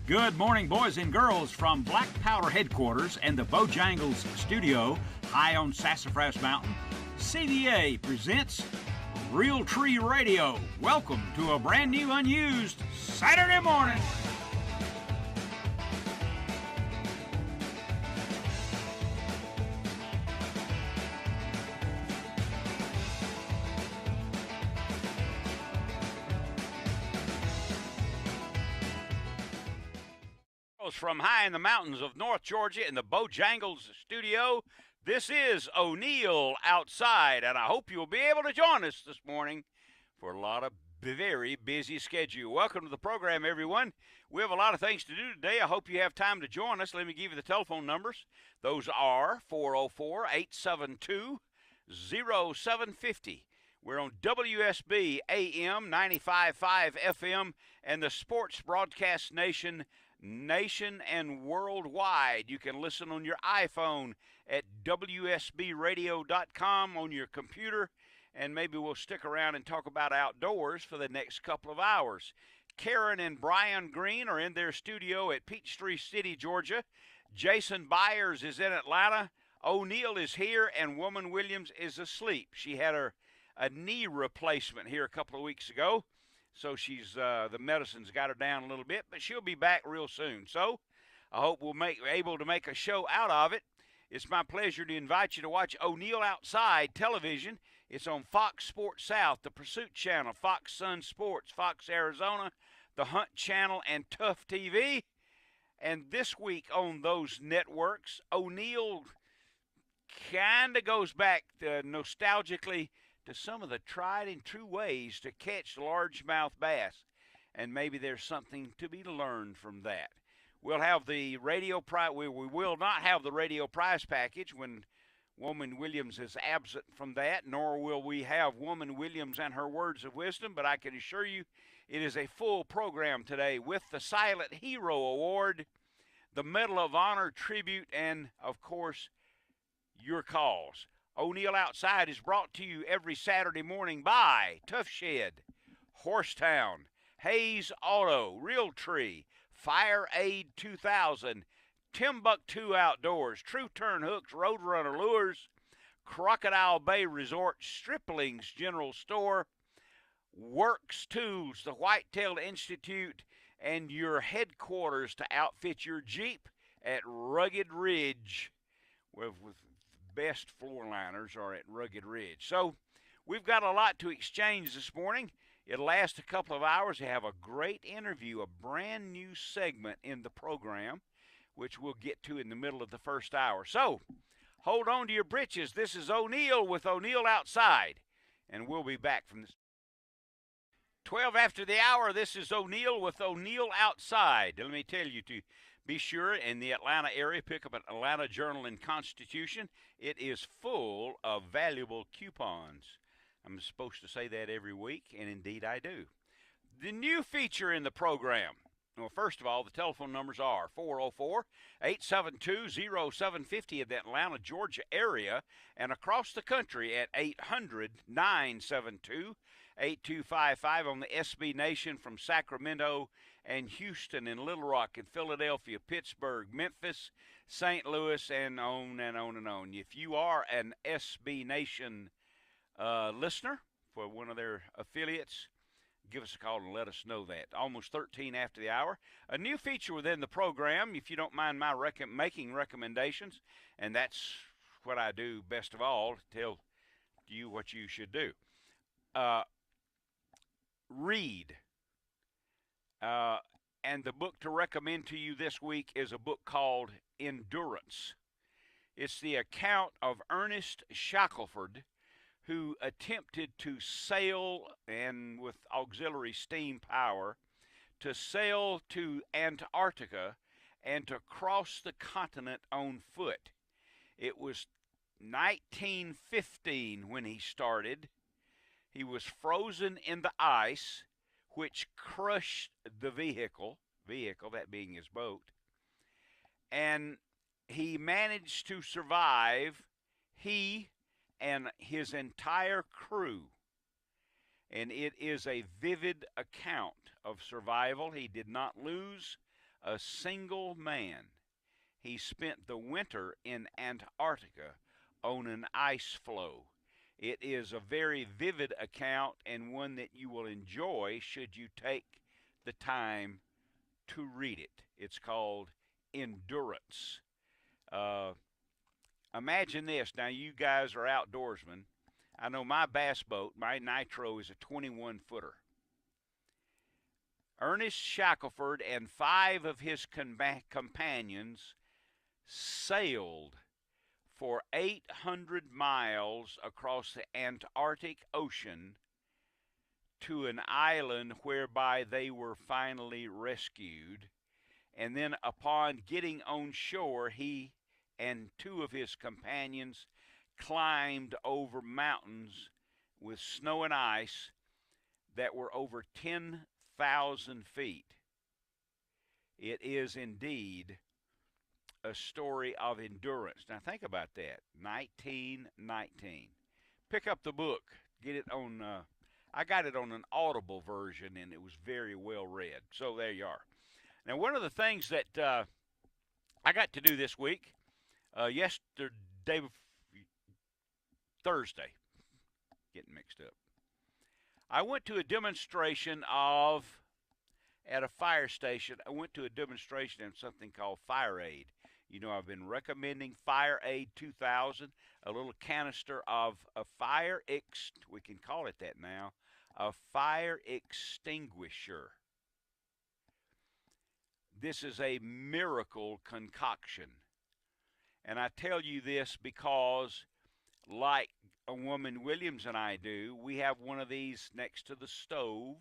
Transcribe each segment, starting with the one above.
Good morning, boys and girls, from Black Powder headquarters and the Bojangles studio high on Sassafras Mountain. CDA presents Real Tree Radio. Welcome to a brand new, unused Saturday morning. From high in the mountains of North Georgia in the Bojangles studio, this is O'Neill Outside, and I hope you'll be able to join us this morning for a lot of very busy schedule. Welcome to the program, everyone. We have a lot of things to do today. I hope you have time to join us. Let me give you the telephone numbers. Those are 404-872-0750. We're on WSB AM 95.5 FM and the Sports Broadcast Nation and worldwide. You can listen on your iPhone at WSBradio.com on your computer, and maybe we'll stick around and talk about outdoors for the next couple of hours. Karen and Brian Green are in their studio at Peachtree City, Georgia. Jason Byers is in Atlanta. O'Neill is here, and Woman Williams is asleep. She had a knee replacement here a couple of weeks ago. So she's the medicine's got her down a little bit, but she'll be back real soon. So I hope we'll be able to make a show out of it. It's my pleasure to invite you to watch O'Neill Outside television. It's on Fox Sports South, the Pursuit Channel, Fox Sun Sports, Fox Arizona, the Hunt Channel, and Tough TV. And this week on those networks, O'Neill kind of goes back nostalgically to some of the tried and true ways to catch largemouth bass, and maybe there's something to be learned from that. We'll have the radio prize. We will not have the radio prize package when Woman Williams is absent from that, nor will we have Woman Williams and her words of wisdom, but I can assure you it is a full program today with the Silent Hero Award, the Medal of Honor tribute, and, of course, your calls. O'Neill Outside is brought to you every Saturday morning by Tough Shed, Horsetown, Hayes Auto, Realtree, Fire Aid 2000, Timbuktu Outdoors, True Turn Hooks, Roadrunner Lures, Crocodile Bay Resort, Stripling's General Store, Works Tools, the Whitetail Institute, and your headquarters to outfit your Jeep at Rugged Ridge with best floor liners are at Rugged Ridge. So we've got a lot to exchange this morning. It'll last a couple of hours. We have a great interview, a brand new segment in the program, which we'll get to in the middle of the first hour. So hold on to your britches. This is O'Neill with O'Neill Outside, and we'll be back from this. 12 after the hour, this is O'Neill with O'Neill Outside. Let me tell you to be sure in the Atlanta area, pick up an Atlanta Journal and Constitution. It is full of valuable coupons. I'm supposed to say that every week, and indeed I do. The new feature in the program. Well, first of all, the telephone numbers are 404-872-0750 in the Atlanta, Georgia area, and across the country at 800-972-8255 on the SB Nation from Sacramento and Houston and Little Rock and Philadelphia, Pittsburgh, Memphis, St. Louis, and on and on and on. If you are an SB Nation listener for one of their affiliates, give us a call and let us know that. Almost 13 after the hour. A new feature within the program, if you don't mind my making recommendations, and that's what I do best of all, tell you what you should do. Read. And the book to recommend to you this week is a book called Endurance. It's the account of Ernest Shackelford, who attempted to sail, and with auxiliary steam power, to sail to Antarctica and to cross the continent on foot. It was 1915 when he started. He was frozen in the ice, which crushed the vehicle, that being his boat, and he managed to survive, he and his entire crew. And it is a vivid account of survival. He did not lose a single man. He spent the winter in Antarctica on an ice floe. It is a very vivid account and one that you will enjoy should you take the time to read it. It's called Endurance. Imagine this. Now, you guys are outdoorsmen. I know my bass boat, my Nitro, is a 21-footer. Ernest Shackelford and 5 of his companions sailed for 800 miles across the Antarctic Ocean to an island whereby they were finally rescued. And then upon getting on shore, he and 2 of his companions climbed over mountains with snow and ice that were over 10,000 feet. It is indeed a story of endurance. Now think about that. 1919. Pick up the book. Get it on. I got it on an Audible version, and it was very well read. So there you are. Now, one of the things that I got to do this week, Thursday, getting mixed up. I went to a demonstration at a fire station. I went to a demonstration of something called Fire Aid. You know, I've been recommending Fire Aid 2000, a little canister of a we can call it that now, a fire extinguisher. This is a miracle concoction. And I tell you this because, like a woman Williams and I do, we have one of these next to the stove,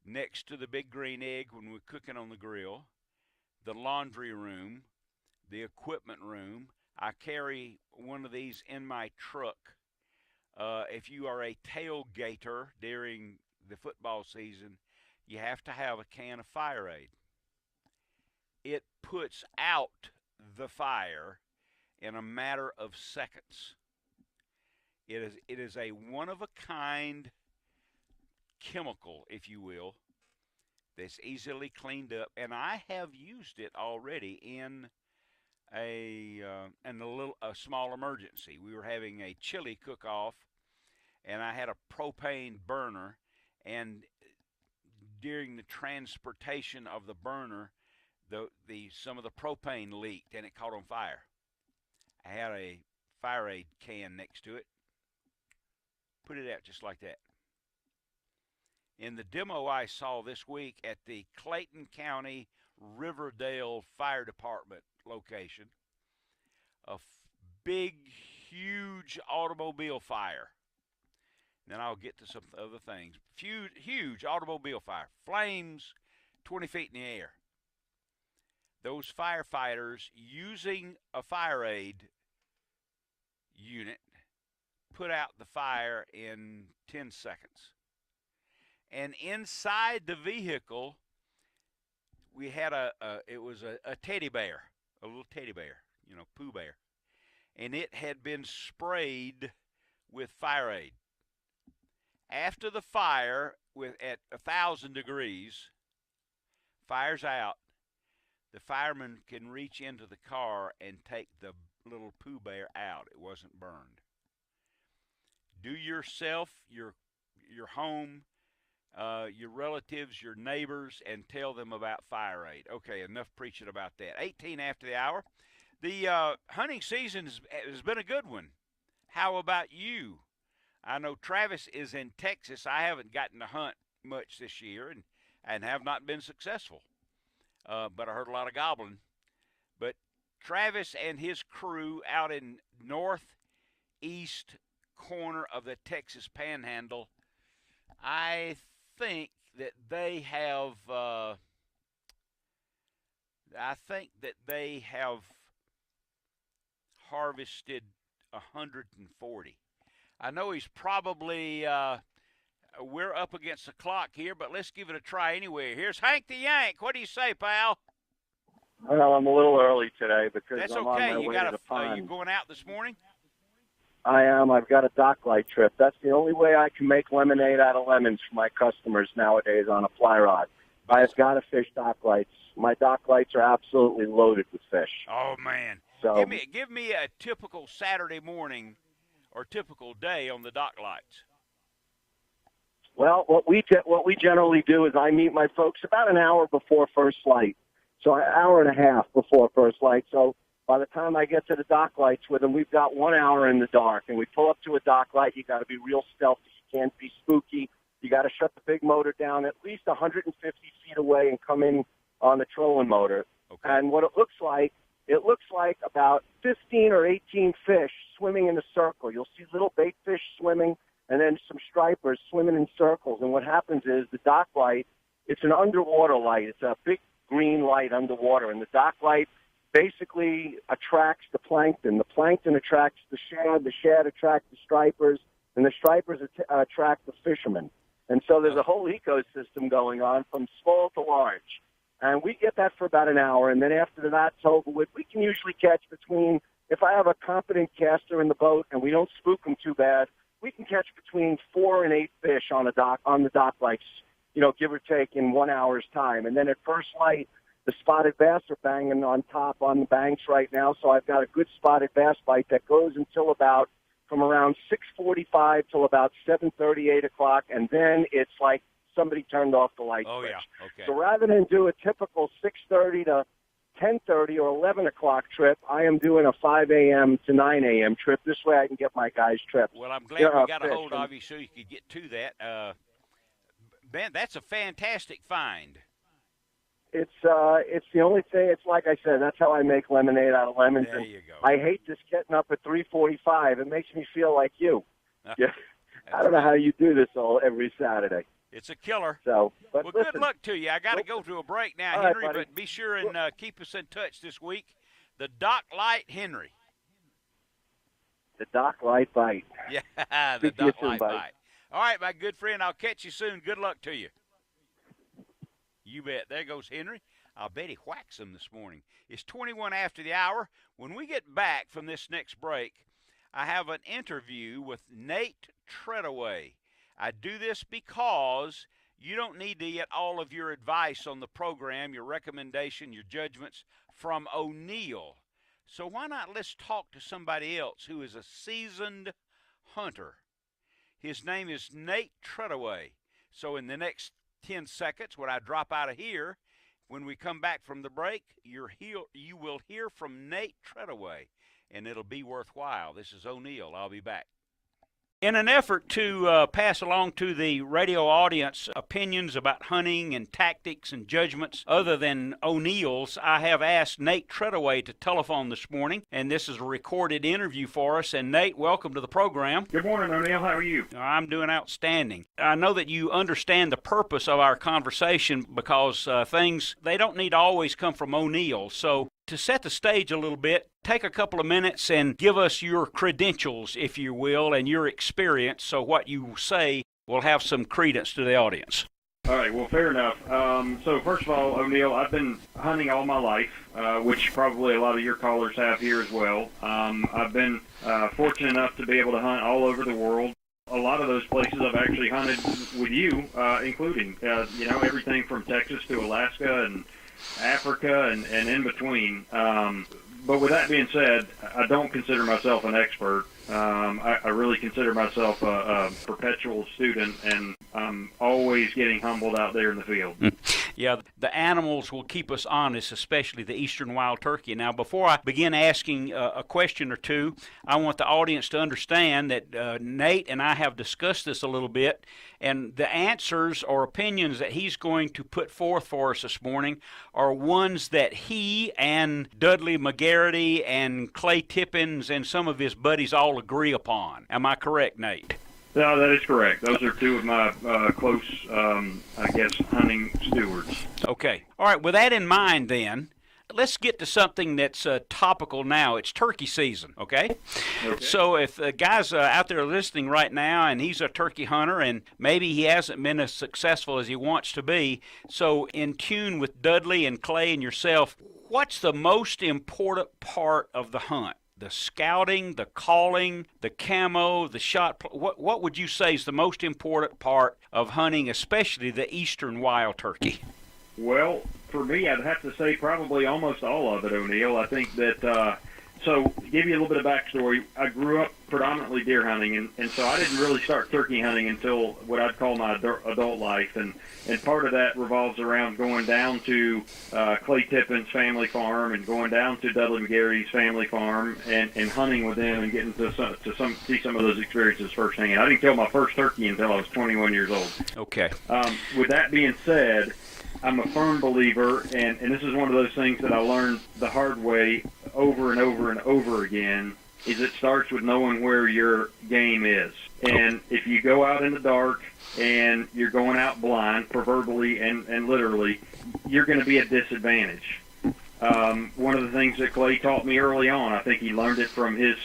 next to the big green egg when we're cooking on the grill, the laundry room, the equipment room. I carry one of these in my truck. If you are a tailgater during the football season, you have to have a can of Fire Aid. It puts out the fire in a matter of seconds. It is a one-of-a-kind chemical, if you will, that's easily cleaned up, and I have used it already in a small emergency. We were having a chili cook-off, and I had a propane burner, and during the transportation of the burner, some of the propane leaked, and it caught on fire. I had a Fire Aid can next to it. Put it out just like that. In the demo I saw this week at the Clayton County Riverdale Fire Department location, a big, huge automobile fire. Then I'll get to some other things. Huge automobile fire. Flames 20 feet in the air. Those firefighters, using a Fire Aid unit, put out the fire in 10 seconds. And inside the vehicle, we had a teddy bear, a little teddy bear, you know, Pooh Bear. And it had been sprayed with Fire Aid. After the fire, at 1,000 degrees, fire's out, the fireman can reach into the car and take the little Pooh Bear out. It wasn't burned. Do yourself, your home, your relatives, your neighbors, and tell them about Fire Aid. Okay, enough preaching about that. 18 after the hour. The hunting season has been a good one. How about you? I know Travis is in Texas. I haven't gotten to hunt much this year and have not been successful. But I heard a lot of gobbling. But Travis and his crew out in northeast corner of the Texas Panhandle, I think that they have harvested 140. I know he's probably we're up against the clock here, but let's give it a try anyway. Here's Hank the Yank. What do you say, pal? Well, I'm a little early today because that's I'm okay. on my way to the pond. You going out this morning? I am. I've got a docklight trip. That's the only way I can make lemonade out of lemons for my customers nowadays on a fly rod. I've got to fish dock lights. My dock lights are absolutely loaded with fish. Oh man! So Give me a typical Saturday morning or typical day on the dock lights. well, what we generally do is I meet my folks about an hour before first light, so an hour and a half before first light. So by the time I get to the dock lights with them, we've got 1 hour in the dark, and we pull up to a dock light. You got to be real stealthy. You can't be spooky. You got to shut the big motor down at least 150 feet away and come in on the trolling motor. Okay. And what it looks like about 15 or 18 fish swimming in a circle. You'll see little bait fish swimming and then some stripers swimming in circles. And what happens is the dock light, it's an underwater light. It's a big green light underwater. And the dock light basically attracts the plankton. The plankton attracts the shad attracts the stripers, and the stripers attract the fishermen. And so there's a whole ecosystem going on from small to large. And we get that for about an hour, and then after that's over with, we can usually catch between, if I have a competent caster in the boat and we don't spook them too bad, we can catch between 4 and 8 fish on the dock lights, give or take in 1 hour's time. And then at first light, the spotted bass are banging on top on the banks right now, so I've got a good spotted bass bite that goes until from around 6:45 till about 7:30, 8 o'clock, and then it's like somebody turned off the light switch. Yeah, okay. So rather than do a typical 6:30 to 10:30 or 11 o'clock trip, I am doing a 5 a.m. to 9 a.m. trip. This way I can get my guys' trips. Well, I'm glad we got a hold of you so you could get to that. Ben, that's a fantastic find. It's the only thing. It's like I said, that's how I make lemonade out of lemons. There you go. I hate just getting up at 3:45. It makes me feel like you. Yeah. I don't know how you do this every Saturday. It's a killer. So, but well, listen, good luck to you. I got to go to a break now, all Henry, right, but be sure and keep us in touch this week. The Dock Light Henry. The Dock Light Bite. Yeah, the Speak to you Dock soon, Light buddy. Bite. All right, my good friend, I'll catch you soon. Good luck to you. You bet. There goes Henry. I'll bet he whacks them this morning. It's 21 after the hour. When we get back from this next break, I have an interview with Nate Treadaway. I do this because you don't need to get all of your advice on the program, your recommendation, your judgments from O'Neill. So why not let's talk to somebody else who is a seasoned hunter. His name is Nate Treadaway. So in the next 10 seconds, when I drop out of here, when we come back from the break, you will hear from Nate Treadaway, and it'll be worthwhile. This is O'Neill. I'll be back. In an effort to pass along to the radio audience opinions about hunting and tactics and judgments other than O'Neill's, I have asked Nate Treadaway to telephone this morning, and this is a recorded interview for us. And Nate, welcome to the program. Good morning, O'Neill. How are you? I'm doing outstanding. I know that you understand the purpose of our conversation because things, they don't need to always come from O'Neill. So to set the stage a little bit, take a couple of minutes and give us your credentials, if you will, and your experience, so what you say will have some credence to the audience. All right, well, fair enough. So first of all, O'Neill, I've been hunting all my life, which probably a lot of your callers have here as well. I've been fortunate enough to be able to hunt all over the world. A lot of those places I've actually hunted with you, including, everything from Texas to Alaska and Africa and in between. But with that being said, I don't consider myself an expert. I really consider myself a perpetual student, and I'm always getting humbled out there in the field. Yeah, the animals will keep us honest, especially the eastern wild turkey. Now, before I begin asking a question or two, I want the audience to understand that Nate and I have discussed this a little bit, and the answers or opinions that he's going to put forth for us this morning are ones that he and Dudley McGarity and Clay Tippins and some of his buddies all agree upon. Am I correct, Nate? No, that is correct. Those are two of my close, hunting stewards. Okay. All right, with that in mind then, let's get to something that's topical now. It's turkey season, okay? So if a guy's out there listening right now and he's a turkey hunter and maybe he hasn't been as successful as he wants to be, so in tune with Dudley and Clay and yourself, what's the most important part of the hunt? The scouting, the calling, the camo, the shot. What would you say is the most important part of hunting, especially the eastern wild turkey? Well, for me, I'd have to say probably almost all of it, O'Neill. I think that, so to give you a little bit of backstory, I grew up predominantly deer hunting, and so I didn't really start turkey hunting until what I'd call my adult life, and part of that revolves around going down to Clay Tippin's family farm and going down to Dudley McGarry's family farm and hunting with them and getting to see some of those experiences firsthand. I didn't kill my first turkey until I was 21 years old. Okay. With that being said, I'm a firm believer, and this is one of those things that I learned the hard way over and over and over again, is it starts with knowing where your game is. And if you go out in the dark and you're going out blind, proverbially and literally, you're going to be at disadvantage. One of the things that Clay taught me early on, I think he learned it from his,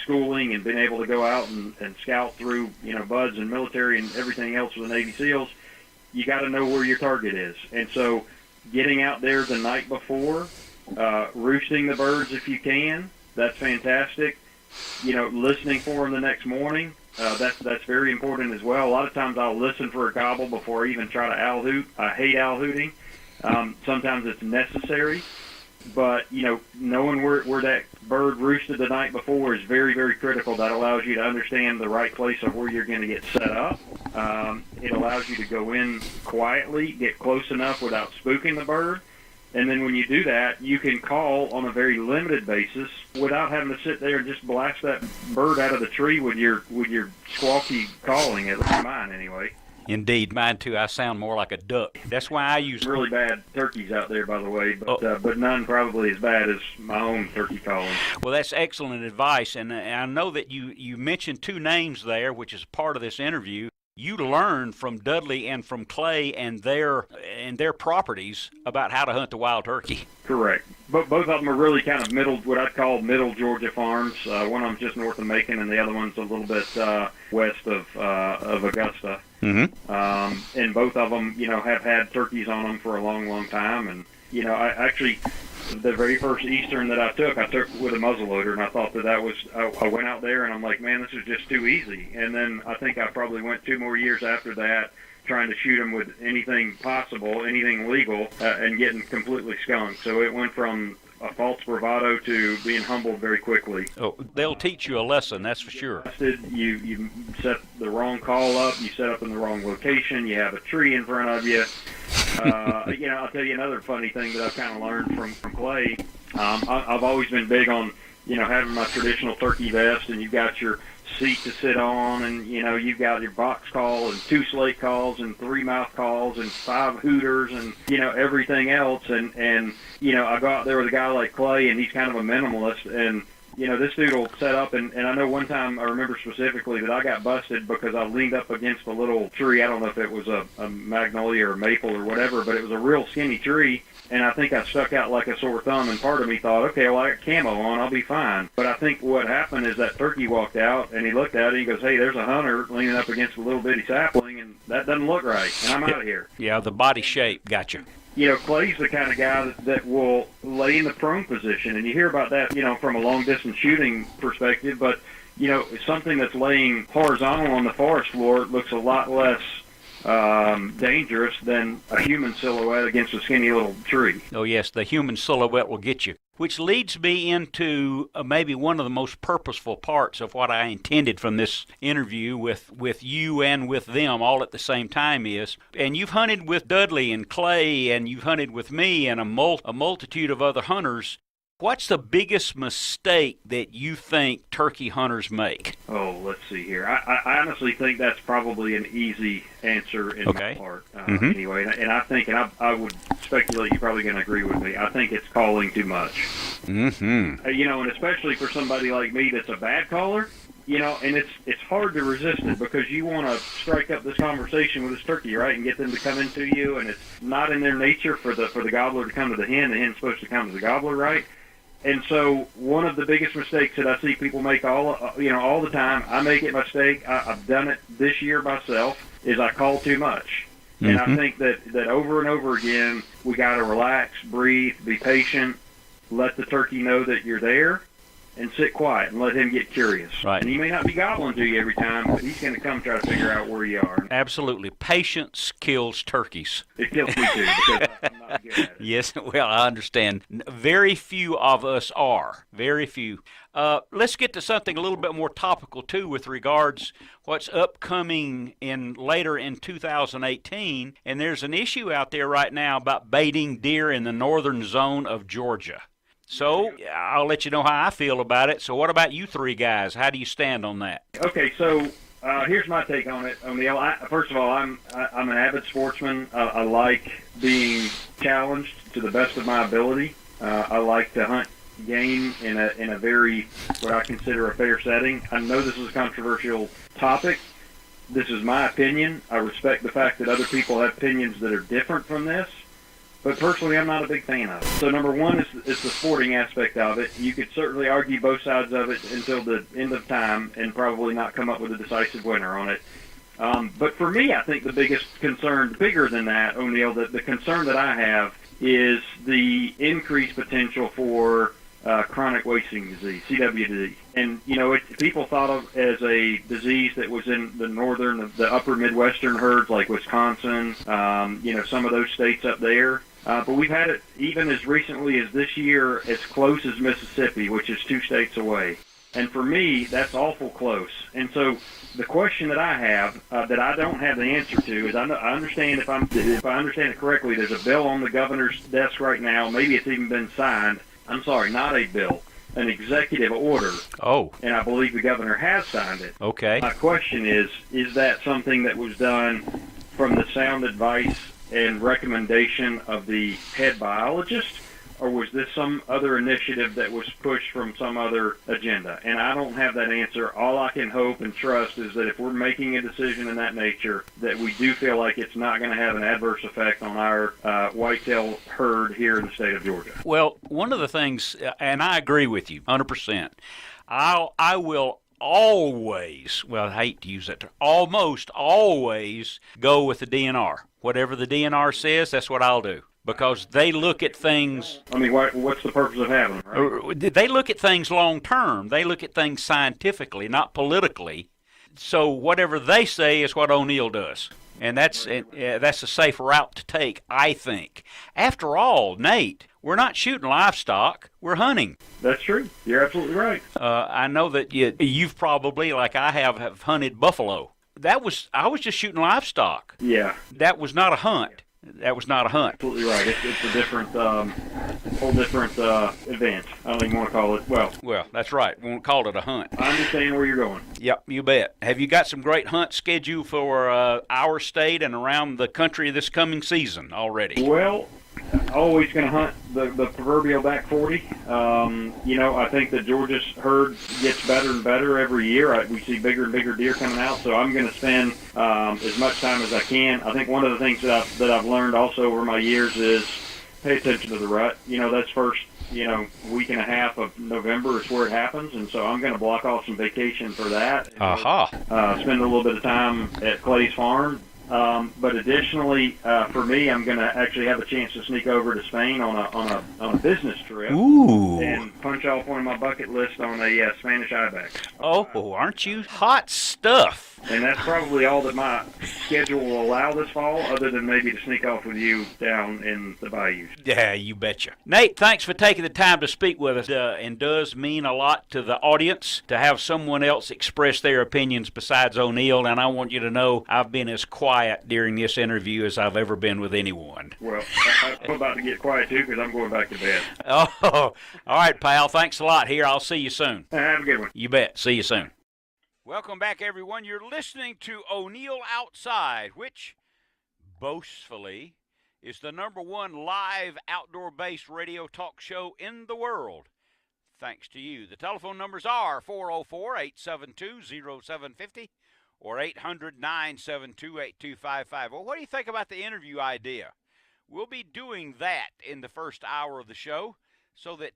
schooling and being able to go out and scout through, buds and military and everything else with the Navy SEALs. You got to know where your target is. And so getting out there the night before, roosting the birds if you can, that's fantastic. Listening for them the next morning, that's very important as well. A lot of times I'll listen for a gobble before I even try to owl hoot. I hate owl hooting. Sometimes it's necessary. But, knowing where that bird roosted the night before is very, very critical. That allows you to understand the right place of where you're going to get set up. It allows you to go in quietly, get close enough without spooking the bird. And then when you do that, you can call on a very limited basis without having to sit there and just blast that bird out of the tree with your squawky calling, at least mine anyway. Indeed, mine too. I sound more like a duck. That's why I use really bad turkeys out there, by the way, but none probably as bad as my own turkey calling. Well, that's excellent advice, and I know that you mentioned two names there, which is part of this interview. You learned from Dudley and from Clay and their properties about how to hunt the wild turkey. Correct. But both of them are really kind of what I'd call middle Georgia farms. One of them's just north of Macon, and the other one's a little bit west of Augusta. Mm-hmm. And both of them, have had turkeys on them for a long, long time. And I actually, the very first Eastern that I took with a muzzleloader, and I thought that was. I went out there and I'm like, man, this is just too easy. And then I think I probably went 2 more years after that, trying to shoot them with anything possible, anything legal, and getting completely skunked. So it went from a false bravado to being humbled very quickly. Oh, they'll teach you a lesson, that's for sure. You set the wrong call up, you set up in the wrong location, you have a tree in front of you. I'll tell you another funny thing that I've kind of learned from Clay. I've always been big on, having my traditional turkey vest, and you've got your seat to sit on, and you've got your box call and 2 slate calls and 3 mouth calls and 5 hooters and everything else, and I go out there with a guy like Clay, and he's kind of a minimalist, and this dude will set up, and I know one time I remember specifically that I got busted because I leaned up against a little tree. I don't know if it was a magnolia or maple or whatever, but it was a real skinny tree. And I think I stuck out like a sore thumb, and part of me thought, okay, well, I got camo on, I'll be fine. But I think what happened is that turkey walked out, and he looked at it, and he goes, hey, there's a hunter leaning up against a little bitty sapling, and that doesn't look right, and I'm out of here. Yeah, the body shape, gotcha. Clay's the kind of guy that will lay in the prone position, and you hear about that, from a long-distance shooting perspective, but, something that's laying horizontal on the forest floor looks a lot less dangerous than a human silhouette against a skinny little tree. Oh, yes, the human silhouette will get you. Which leads me into maybe one of the most purposeful parts of what I intended from this interview with you and with them all at the same time is, and you've hunted with Dudley and Clay, and you've hunted with me and a multitude of other hunters. What's the biggest mistake that you think turkey hunters make? Oh, let's see here. I honestly think that's probably an easy answer in my part. Anyway, and I think, and I would speculate you're probably going to agree with me, I think it's calling too much. Mm-hmm. And especially for somebody like me that's a bad caller, and it's hard to resist it because you want to strike up this conversation with this turkey, right, and get them to come into you, and it's not in their nature for the gobbler to come to the hen. The hen's supposed to come to the gobbler, right? And so one of the biggest mistakes that I see people make all the time, I make it mistake, I've done it this year myself, is I call too much. Mm-hmm. And I think that over and over again, we got to relax, breathe, be patient, let the turkey know that you're there, and sit quiet and let him get curious. Right. And he may not be gobbling to you every time, but he's going to come try to figure out where you are. Absolutely. Patience kills turkeys. It kills me too because I'm not good at it. Yes, well, I understand. Very few of us are. Very few. Let's get to something a little bit more topical, too, with regards what's upcoming later in 2018. And there's an issue out there right now about baiting deer in the northern zone of Georgia. So I'll let you know how I feel about it. So what about you three guys? How do you stand on that? Okay, so here's my take on it, O'Neill. First of all, I'm an avid sportsman. I like being challenged to the best of my ability. I like to hunt game in a very, what I consider a fair setting. I know this is a controversial topic. This is my opinion. I respect the fact that other people have opinions that are different from this. But personally, I'm not a big fan of it. So number one is the sporting aspect of it. You could certainly argue both sides of it until the end of time and probably not come up with a decisive winner on it. But for me, I think the biggest concern, bigger than that, O'Neill, the concern that I have is the increased potential for chronic wasting disease, CWD. And, people thought of as a disease that was in the upper Midwestern herds like Wisconsin, some of those states up there. But we've had it even as recently as this year as close as Mississippi, which is 2 states away. And for me, that's awful close. And so the question that I have that I don't have the answer to is I understand if I understand it correctly, there's a bill on the governor's desk right now. Maybe it's even been signed. I'm sorry, not a bill, an executive order. Oh. And I believe the governor has signed it. Okay. My question is that something that was done from the sound advice and recommendation of the head biologist, or was this some other initiative that was pushed from some other agenda? And I don't have that answer. All I can hope and trust is that if we're making a decision in that nature, that we do feel like it's not going to have an adverse effect on our whitetail herd here in the state of Georgia. Well, one of the things, and I agree with you 100%, I will always, well, I hate to use that term, almost always go with the DNR. Whatever the DNR says, that's what I'll do. Because they look at things. I mean, what's the purpose of having them, right? They look at things long term. They look at things scientifically, not politically. So whatever they say is what O'Neill does. And that's a safe route to take, I think. After all, Nate, we're not shooting livestock. We're hunting. That's true. You're absolutely right. I know that you've probably, like I have hunted buffalo. I was just shooting livestock. Yeah. That was not a hunt. That was not a hunt. Absolutely right. It's a different, whole different event. I don't even want to call it, Well, that's right. We won't call it a hunt. I understand where you're going. Yep, you bet. Have you got some great hunts scheduled for our state and around the country this coming season already? Well, always going to hunt the proverbial back 40. I think the Georgia's herd gets better and better every year. We see bigger and bigger deer coming out, so I'm going to spend as much time as I can. I think one of the things that I've learned also over my years is pay attention to the rut. That's first, week and a half of November is where it happens, and so I'm going to block off some vacation for that. Spend a little bit of time at Clay's Farm. But additionally, for me, I'm going to actually have a chance to sneak over to Spain on a business trip. Ooh. And punch off one of my bucket list on a Spanish ibex. Oh, aren't you? Hot stuff. And that's probably all that my schedule will allow this fall, other than maybe to sneak off with you down in the bayous. Yeah, you betcha. Nate, thanks for taking the time to speak with us. And does mean a lot to the audience to have someone else express their opinions besides O'Neill. And I want you to know I've been as quiet during this interview as I've ever been with anyone. Well, I'm about to get quiet, too, because I'm going back to bed. Oh, all right, pal. Thanks a lot. Here, I'll see you soon. Have a good one. You bet. See you soon. Welcome back, everyone. You're listening to O'Neill Outside, which boastfully is the #1 live outdoor-based radio talk show in the world. Thanks to you. The telephone numbers are 404-872-0750 or 800-972-8255. Well, what do you think about the interview idea? We'll be doing that in the first hour of the show so that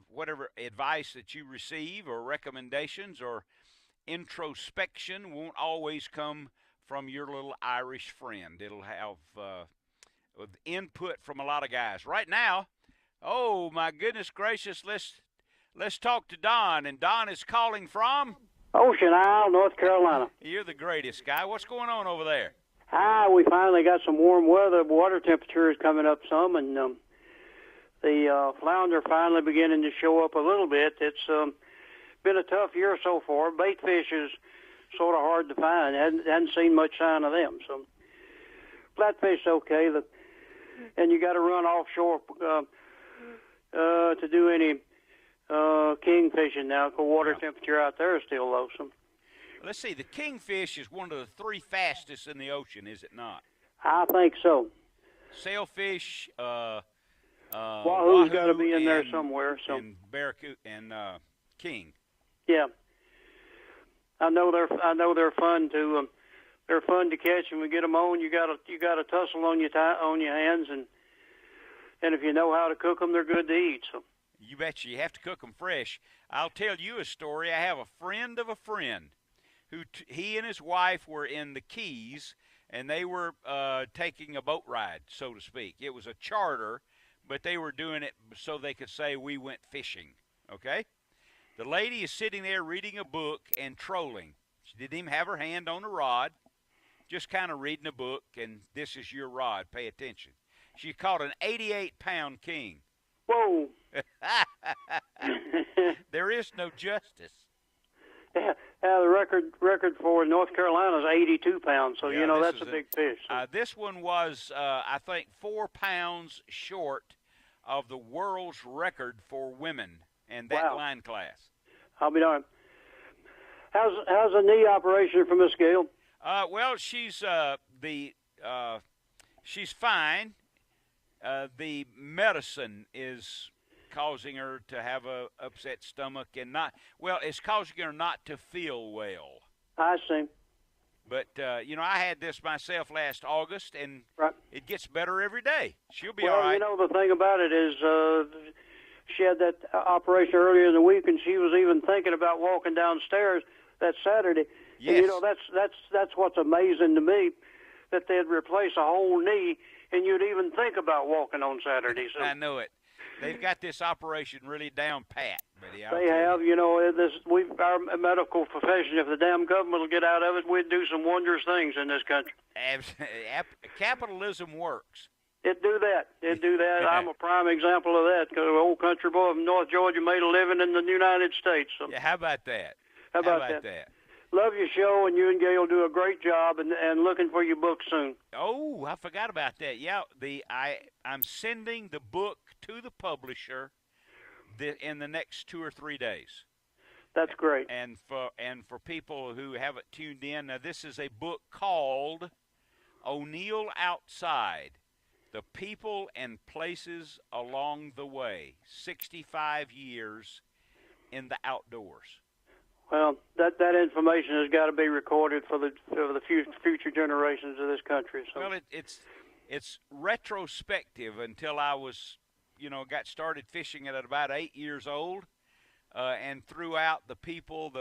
whatever advice that you receive or recommendations or introspection won't always come from your little Irish friend. It'll have input from a lot of guys. Right now, oh my goodness gracious, Let's talk to Don, and Don is calling from. Ocean Isle, North Carolina. You're the greatest guy. What's going on over there? Hi, we finally got some warm weather. Water temperature is coming up some, and the flounder finally beginning to show up a little bit. It's been a tough year so far. Bait fish is sort of hard to find. Hadn't seen much sign of them. So flatfish okay. And you got to run offshore to do any king fishing now. The water temperature out there is still low. So let's see. The kingfish is one of the three fastest in the ocean, is it not? I think so. Sailfish. Wahoo's got to be in there somewhere. So and barracuda and king. Yeah, I know they're fun to catch, and we get them on. You got a tussle on your hands, and if you know how to cook them, they're good to eat. So you betcha. You have to cook them fresh. I'll tell you a story. I have a friend of a friend who he and his wife were in the Keys, and they were taking a boat ride, so to speak. It was a charter, but they were doing it so they could say we went fishing, okay? The lady is sitting there reading a book and trolling. She didn't even have her hand on the rod, just kind of reading a book, and this is your rod. Pay attention. She caught an 88-pound king. Whoa. There is no justice. Yeah, the record for North Carolina is 82 pounds, so Yeah, that's a big fish. So. This one was, I think, 4 pounds short of the world's record for women in that line class. I'll be darned. How's the knee operation for Miss Gail? Well, she's she's fine. The medicine is causing her to have a upset stomach and it's causing her not to feel well. I see. But I had this myself last August, and it gets better every day. She'll be all right. The thing about it is she had that operation earlier in the week, and she was even thinking about walking downstairs that Saturday. Yes. And, that's what's amazing to me, that they'd replace a whole knee, and you'd even think about walking on Saturday. So. I know it. They've got this operation really down pat, buddy. They have. Our medical profession, if the damn government will get out of it, we'd do some wondrous things in this country. Capitalism works. It do that. I'm a prime example of that, because an old country boy from North Georgia made a living in the United States. So. Yeah, how about that? How about that? Love your show, and you and Gail do a great job, and looking for your book soon. Oh, I forgot about that. Yeah, I'm sending the book to the publisher in the next 2 or 3 days. That's great. And for people who haven't tuned in, now this is a book called O'Neill Outside: The People and Places Along the Way. 65 years in the outdoors. Well, that information has got to be recorded for the future generations of this country. So. Well, it's retrospective until I was, got started fishing at about 8 years old, and throughout the people,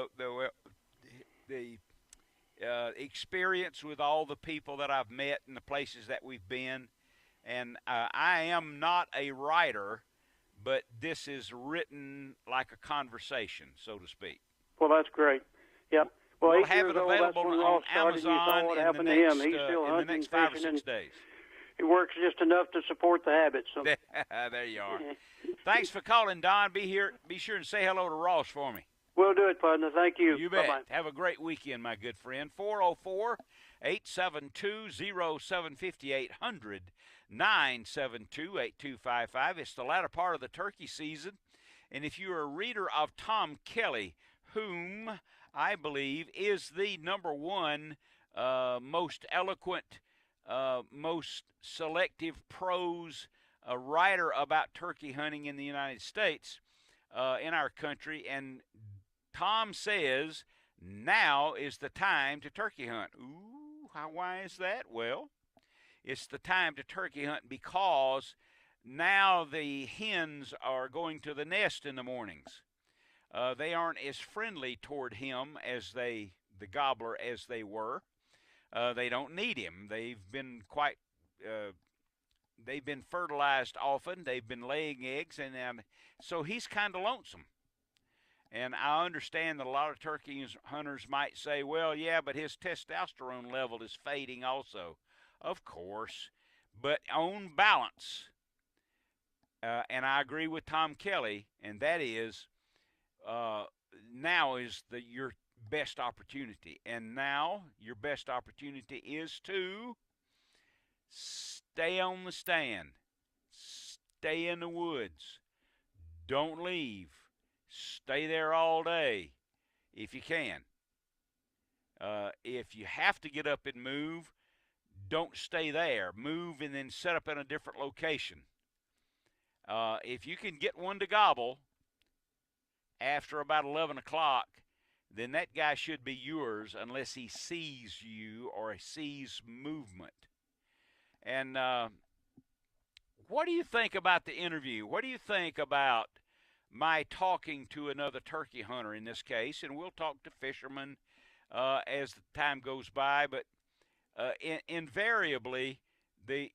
the experience with all the people that I've met and the places that we've been, and I am not a writer, but this is written like a conversation, so to speak. Well, that's great. Yep. Well, we'll 8 have years it old, available that's when on Ross started. Amazon You saw what happened to him. He's still hunting, in the next 5 or fishing, 6 days. It works just enough to support the habit. So. There you are. Thanks for calling, Don. Be sure and say hello to Ross for me. We'll do it, partner. Thank you. You bet. Bye-bye. Have a great weekend, my good friend. 404-872-0750, 800-972-8255. It's the latter part of the turkey season. And if you're a reader of Tom Kelly, whom I believe is the number one most eloquent, most selective prose writer about turkey hunting in the United States, in our country. And Tom says, now is the time to turkey hunt. Ooh, why is that? Well, it's the time to turkey hunt because now the hens are going to the nest in the mornings. They aren't as friendly toward him as the gobbler as they were. They don't need him. They've been fertilized often. They've been laying eggs, and so he's kind of lonesome. And I understand that a lot of turkey hunters might say, well, yeah, but his testosterone level is fading also. Of course. But on balance, and I agree with Tom Kelly, and that is now is your best opportunity. And now your best opportunity is to stay on the stand, stay in the woods, don't leave, stay there all day if you can. If you have to get up and move, don't stay there. Move and then set up in a different location. If you can get one to gobble after about 11 o'clock, then that guy should be yours unless he sees you or sees movement. And what do you think about the interview? What do you think about my talking to another turkey hunter in this case? And we'll talk to fishermen as the time goes by, but invariably the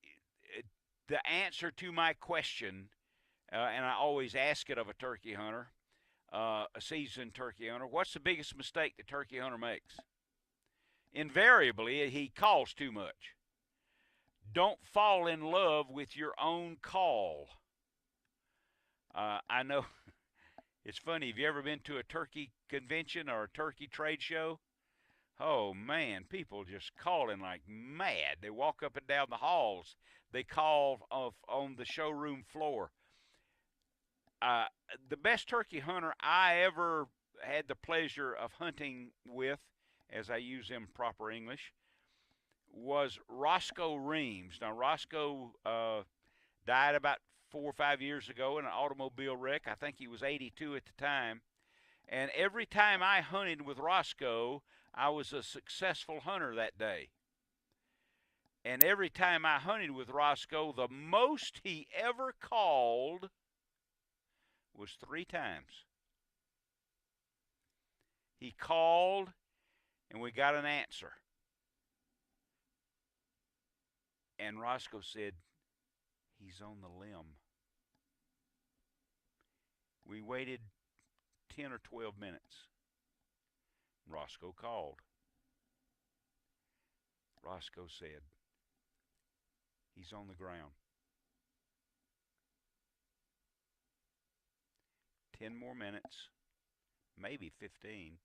answer to my question, and I always ask it of a turkey hunter, a seasoned turkey hunter, what's the biggest mistake the turkey hunter makes? Invariably, he calls too much. Don't fall in love with your own call. I know it's funny. Have you ever been to a turkey convention or a turkey trade show? Oh, man, people just calling like mad. They walk up and down the halls. They call on the showroom floor. The best turkey hunter I ever had the pleasure of hunting with, as I use in proper English, was Roscoe Reams. Now, Roscoe died about 4 or 5 years ago in an automobile wreck. I think he was 82 at the time. And every time I hunted with Roscoe, I was a successful hunter that day. And every time I hunted with Roscoe, the most he ever called was 3 times. He called, and we got an answer. And Roscoe said, he's on the limb. We waited 10 or 12 minutes. Roscoe called. Roscoe said, he's on the ground. 10 more minutes, maybe 15.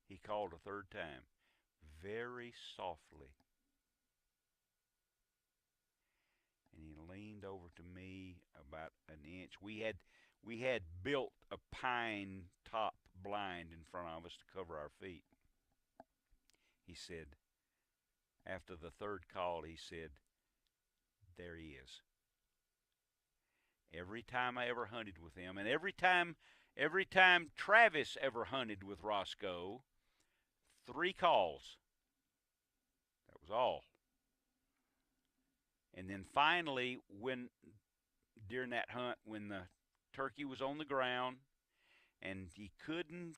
He called a third time, very softly. And he leaned over to me about an inch. We had built a pine top blind in front of us to cover our feet. He said, after the third call, he said, there he is. Every time I ever hunted with him, and every time Travis ever hunted with Roscoe, 3 calls. That was all. And then finally, during that hunt, when the turkey was on the ground, and he couldn't,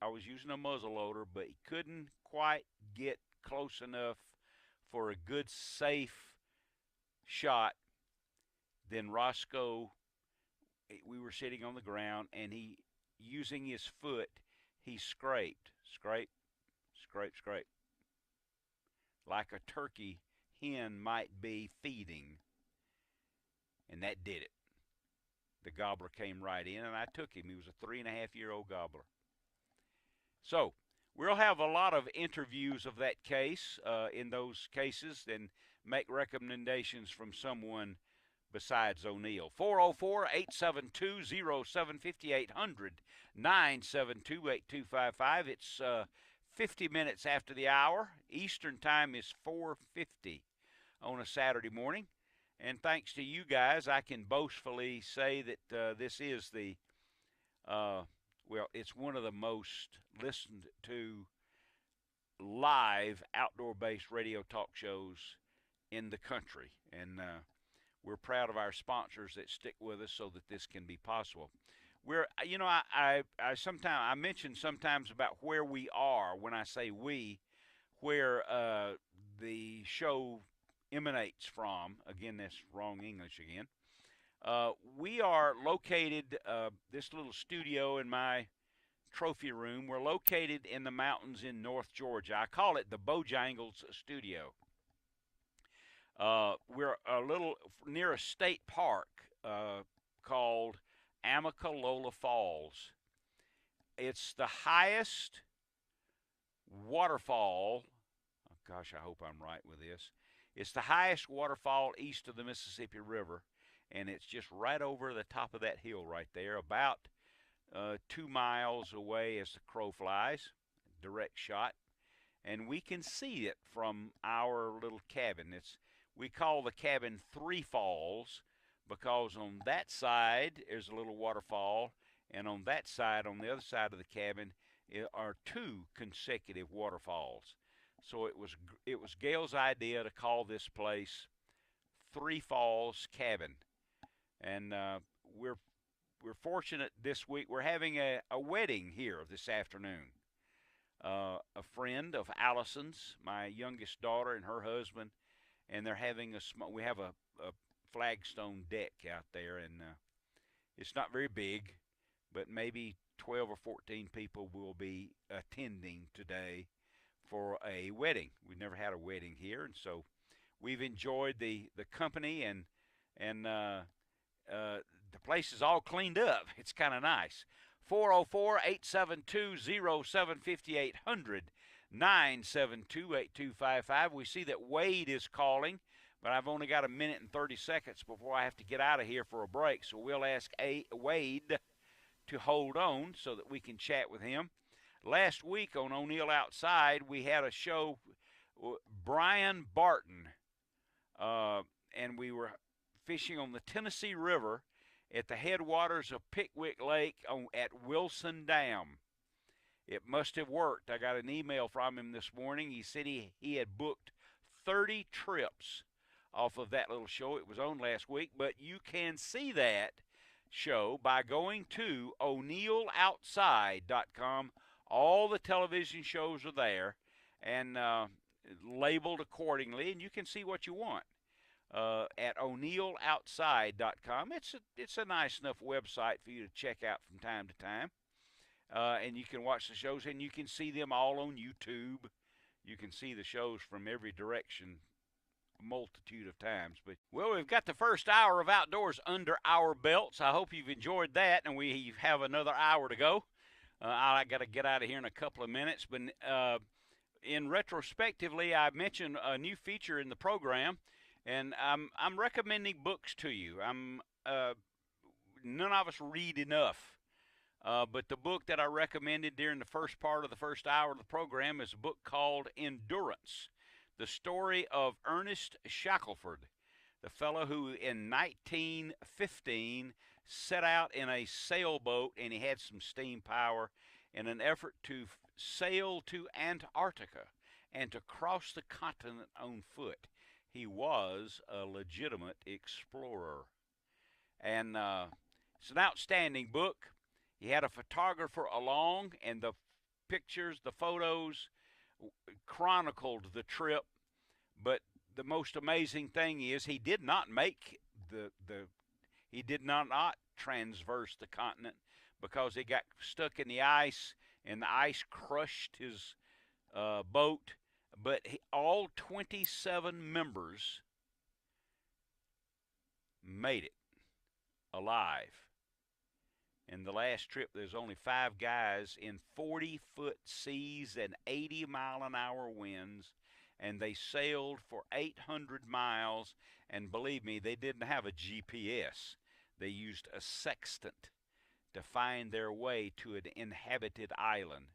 I was using a muzzle loader, but he couldn't quite get close enough for a good, safe shot. Then Roscoe, we were sitting on the ground, and he, using his foot, he scraped, like a turkey hen might be feeding. And that did it. The gobbler came right in, and I took him. He was a 3.5-year-old gobbler. So we'll have a lot of interviews of that case in those cases and make recommendations from someone besides O'Neill. 404-872-0750, 800-972-8255. It's 50 minutes after the hour. Eastern time is 4:50 on a Saturday morning. And thanks to you guys, I can boastfully say that this is it's one of the most listened to live outdoor-based radio talk shows in the country. And we're proud of our sponsors that stick with us so that this can be possible. I mention sometimes about where we are when I say we, where the show emanates from. Again, that's wrong English again. We are located, this little studio in my trophy room, we're located in the mountains in North Georgia. I call it the Bojangles Studio. We're a little near a state park called Amicalola Falls. It's the highest waterfall. Oh gosh, I hope I'm right with this. It's the highest waterfall east of the Mississippi River, and it's just right over the top of that hill right there, about 2 miles away as the crow flies, direct shot. And we can see it from our little cabin. We call the cabin Three Falls because on that side is a little waterfall, and on that side, on the other side of the cabin, are 2 consecutive waterfalls. So it was Gail's idea to call this place Three Falls Cabin, and we're fortunate this week. We're having a wedding here this afternoon. A friend of Allison's, my youngest daughter and her husband, and they're having we have a flagstone deck out there, and it's not very big, but maybe 12 or 14 people will be attending today for a wedding. We've never had a wedding here, and so we've enjoyed the company, and the place is all cleaned up. It's kind of nice. 404-872-0758 972-8255. We see that Wade is calling, but I've only got a minute and 30 seconds before I have to get out of here for a break, so we'll ask Wade to hold on so that we can chat with him. Last week on O'Neill Outside, we had a show, Brian Barton, and we were fishing on the Tennessee River at the headwaters of Pickwick Lake at Wilson Dam. It must have worked. I got an email from him this morning. He said he had booked 30 trips off of that little show. It was on last week, but you can see that show by going to o'neilloutside.com. All the television shows are there and labeled accordingly, and you can see what you want at o'neilloutside.com. It's a nice enough website for you to check out from time to time, and you can watch the shows, and you can see them all on YouTube. You can see the shows from every direction a multitude of times. But well, we've got the first hour of Outdoors under our belts. I hope you've enjoyed that, and we have another hour to go. I got to get out of here in a couple of minutes, but in retrospectively, I mentioned a new feature in the program, and I'm recommending books to you. None of us read enough, but the book that I recommended during the first part of the first hour of the program is a book called Endurance, the story of Ernest Shackelford, the fellow who in 1915 set out in a sailboat, and he had some steam power, in an effort to sail to Antarctica and to cross the continent on foot. He was a legitimate explorer. And it's an outstanding book. He had a photographer along, and the pictures, the photos chronicled the trip. But the most amazing thing is he did not make he did not transverse the continent because he got stuck in the ice, and the ice crushed his boat. But all 27 members made it alive. In the last trip, there's only 5 guys in 40-foot seas and 80-mile-an-hour winds, and they sailed for 800 miles, and believe me, they didn't have a GPS. They used a sextant to find their way to an inhabited island.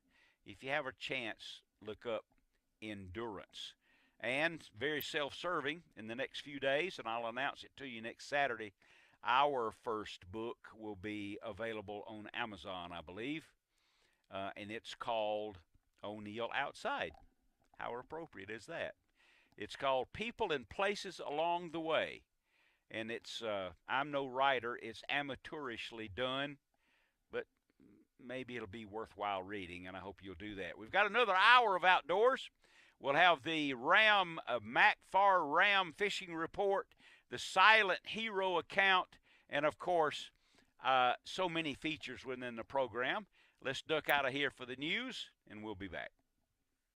If you have a chance, look up Endurance. And very self-serving, in the next few days, and I'll announce it to you next Saturday, our first book will be available on Amazon, I believe, and it's called O'Neill Outside. How appropriate is that? It's called People and Places Along the Way, and it's I'm no writer. It's amateurishly done, but maybe it'll be worthwhile reading, and I hope you'll do that. We've got another hour of Outdoors. We'll have the Mac Farr Ram Fishing Report, the Silent Hero account, and of course, so many features within the program. Let's duck out of here for the news, and we'll be back.